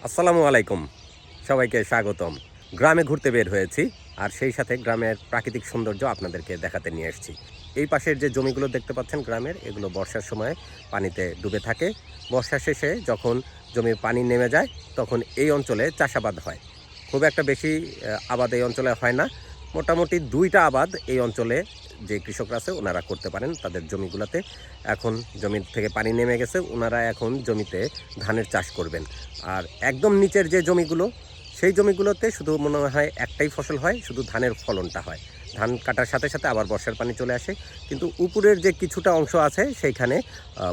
আসসালামু আলাইকুম, সবাইকে স্বাগতম। গ্রামে ঘুরতে বের হয়েছি, আর সেই সাথে গ্রামের প্রাকৃতিক সৌন্দর্য আপনাদেরকে দেখাতে নিয়ে এসেছি। এই পাশের যে জমিগুলো দেখতে পাচ্ছেন গ্রামের, এগুলো বর্ষার সময় পানিতে ডুবে থাকে। বর্ষা শেষে যখন জমির পানি নেমে যায়, তখন এই অঞ্চলে চাষাবাদ হয়। খুব একটা বেশি আবাদ এই অঞ্চলে হয় না। মোটামুটি 2টা আবাদ এই অঞ্চলে যে কৃষকরা আছে ওনারা করতে পারেন তাদের জমিগুলোতে। এখন জমি থেকে পানি নেমে গেছে, ওনারা এখন জমিতে ধানের চাষ করবেন। আর একদম নিচের যে জমিগুলো, সেই জমিগুলোতে শুধু মনে হয় একটাই ফসল হয়, শুধু ধানের ফলনটা হয়। ধান কাটার সাথে সাথে আবার বর্ষার পানি চলে আসে, কিন্তু উপরের যে কিছুটা অংশ আছে সেইখানে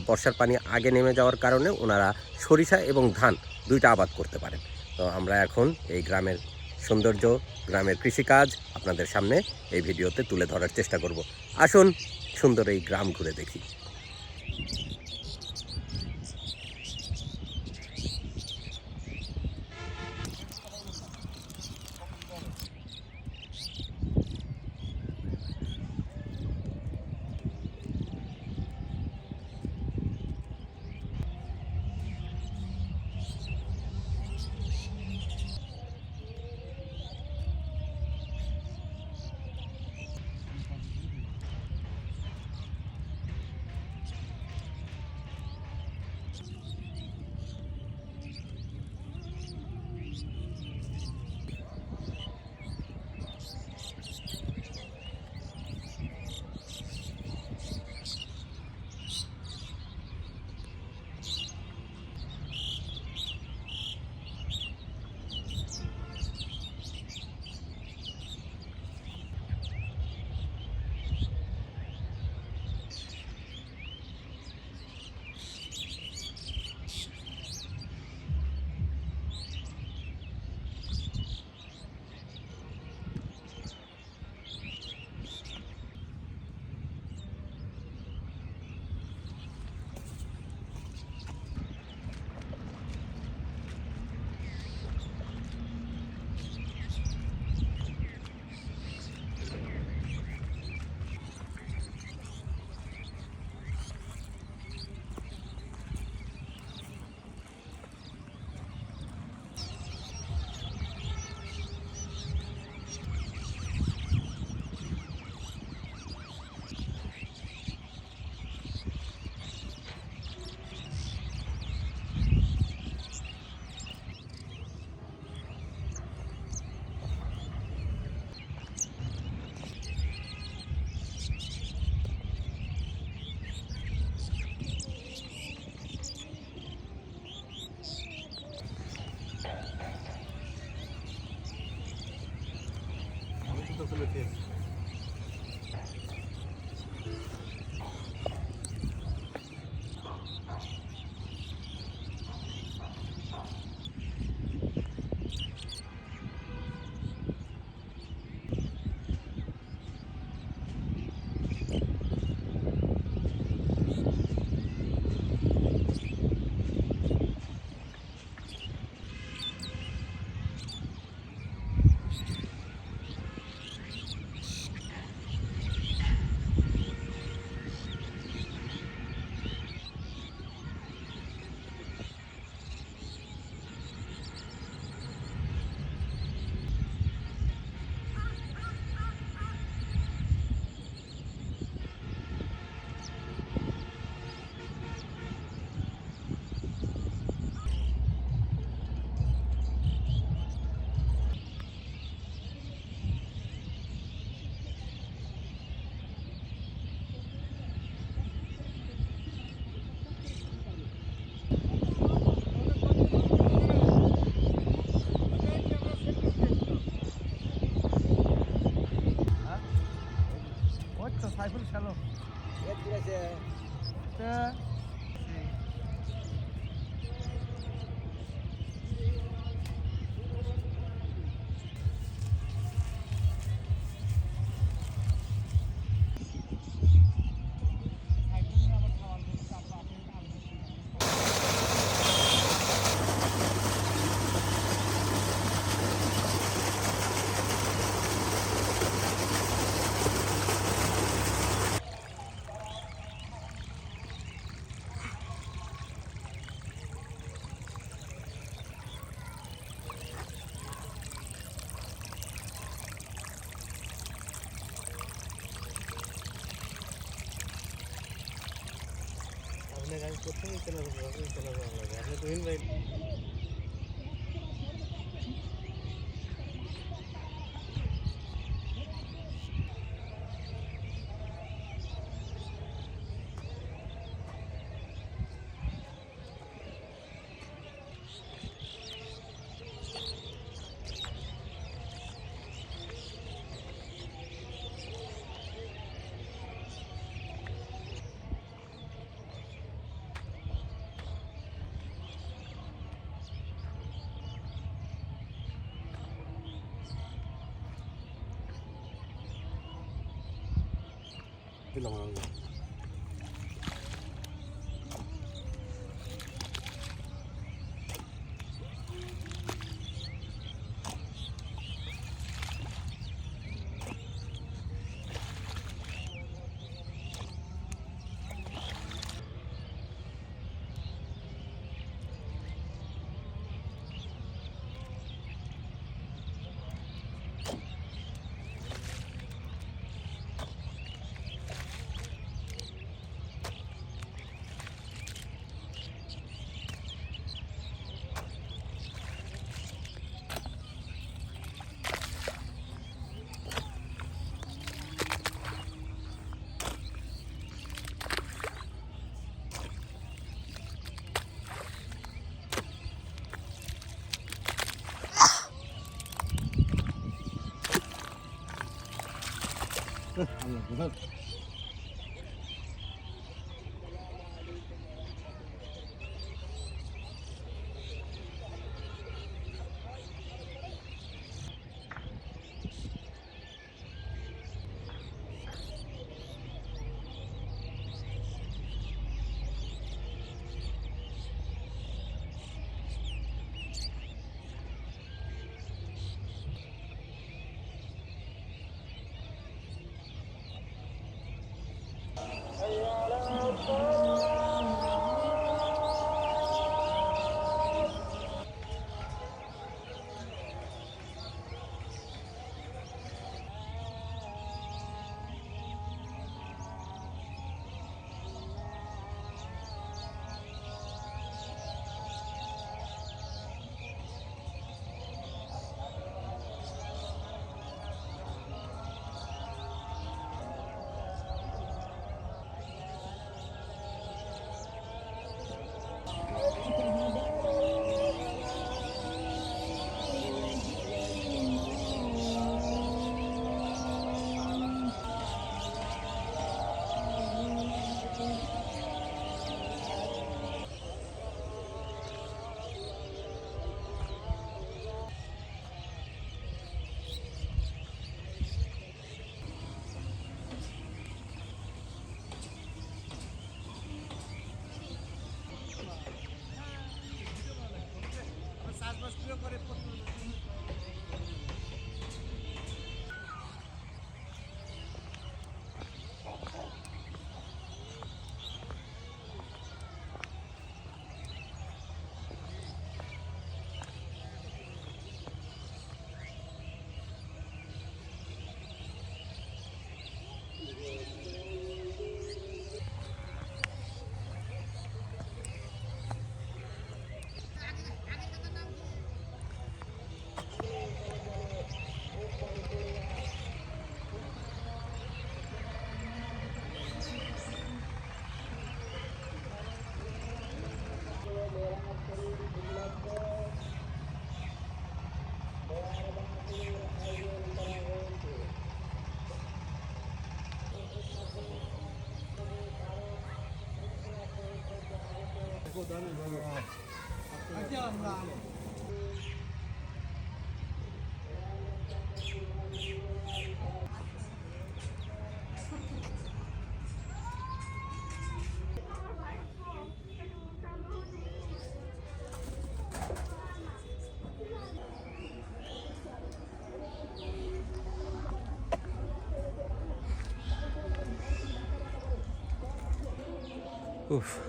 বর্ষার পানি আগে নেমে যাওয়ার কারণে ওনারা সরিষা এবং ধান 2টা আবাদ করতে পারেন। তো আমরা এখন এই গ্রামের সৌন্দর্য, গ্রামের কৃষিকাজ আপনাদের সামনে এই ভিডিওতে তুলে ধরার চেষ্টা করব। আসুন সুন্দর এই গ্রাম ঘুরে দেখি। সাইফুল শ্যালো প্রথমেই চলে যাবো, চলে যাওয়া লাগে। আপনি তো ইনভাইট দিলাম আমি।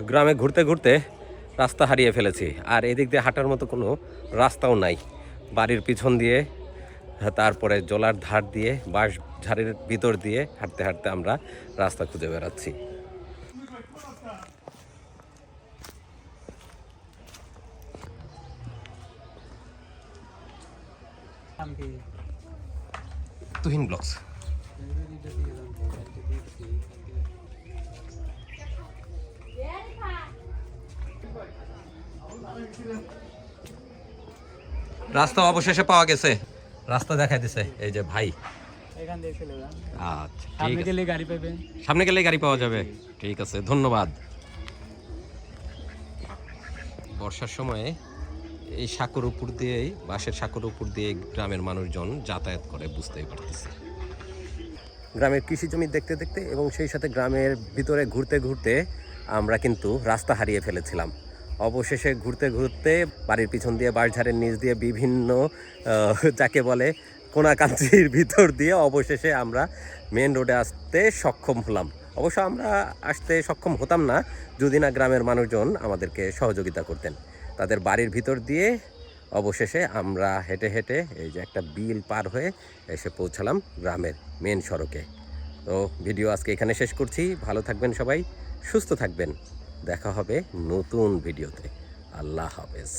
গ্রামে ঘুরতে ঘুরতে রাস্তা হারিয়ে ফেলেছি, আর এদিক দিয়ে হাঁটার মতো কোনো রাস্তাও নাই। বাড়ির পিছন দিয়ে, তারপরে জলার ধার দিয়ে, বাঁশ ঝাড়ের ভিতর দিয়ে হাঁটতে হাঁটতে আমরা রাস্তা খুঁজে বেড়াচ্ছি। তুহিন ব্লগস। রাস্তা অবশেষে পাওয়া গেছে, রাস্তা দেখাই দিছে এই যে ভাই। আচ্ছা ঠিক আছে, সামনে গেলে গাড়ি পাওয়া যাবে। ঠিক আছে, ধন্যবাদ। বর্ষার সময়ে এই সাঁকোর উপর দিয়েই, বাঁশের সাঁকোর উপর দিয়ে গ্রামের মানুষজন যাতায়াত করে, বুঝতেই পারতেছে। গ্রামের কৃষি জমি দেখতে দেখতে এবং সেই সাথে গ্রামের ভিতরে ঘুরতে ঘুরতে আমরা কিন্তু রাস্তা হারিয়ে ফেলেছিলাম। অবশেষে ঘুরতে ঘুরতে বাড়ির পিছন দিয়ে, বাঁশঝাড়ের নিচ দিয়ে, বিভিন্ন যাকে বলে কোনাকাঞ্চির ভিতর দিয়ে অবশেষে আমরা মেন রোডে আসতে সক্ষম হলাম। অবশ্য আমরা আসতে সক্ষম হতাম না যদি না গ্রামের মানুষজন আমাদেরকে সহযোগিতা করতেন। তাদের বাড়ির ভিতর দিয়ে অবশেষে আমরা হেঁটে হেঁটে এই যে একটা বিল পার হয়ে এসে পৌঁছালাম গ্রামের মেন সড়কে। তো ভিডিও আজকে এখানে শেষ করছি। ভালো থাকবেন সবাই, সুস্থ থাকবেন। দেখা হবে নতুন ভিডিওতে। আল্লাহ হাফেজ।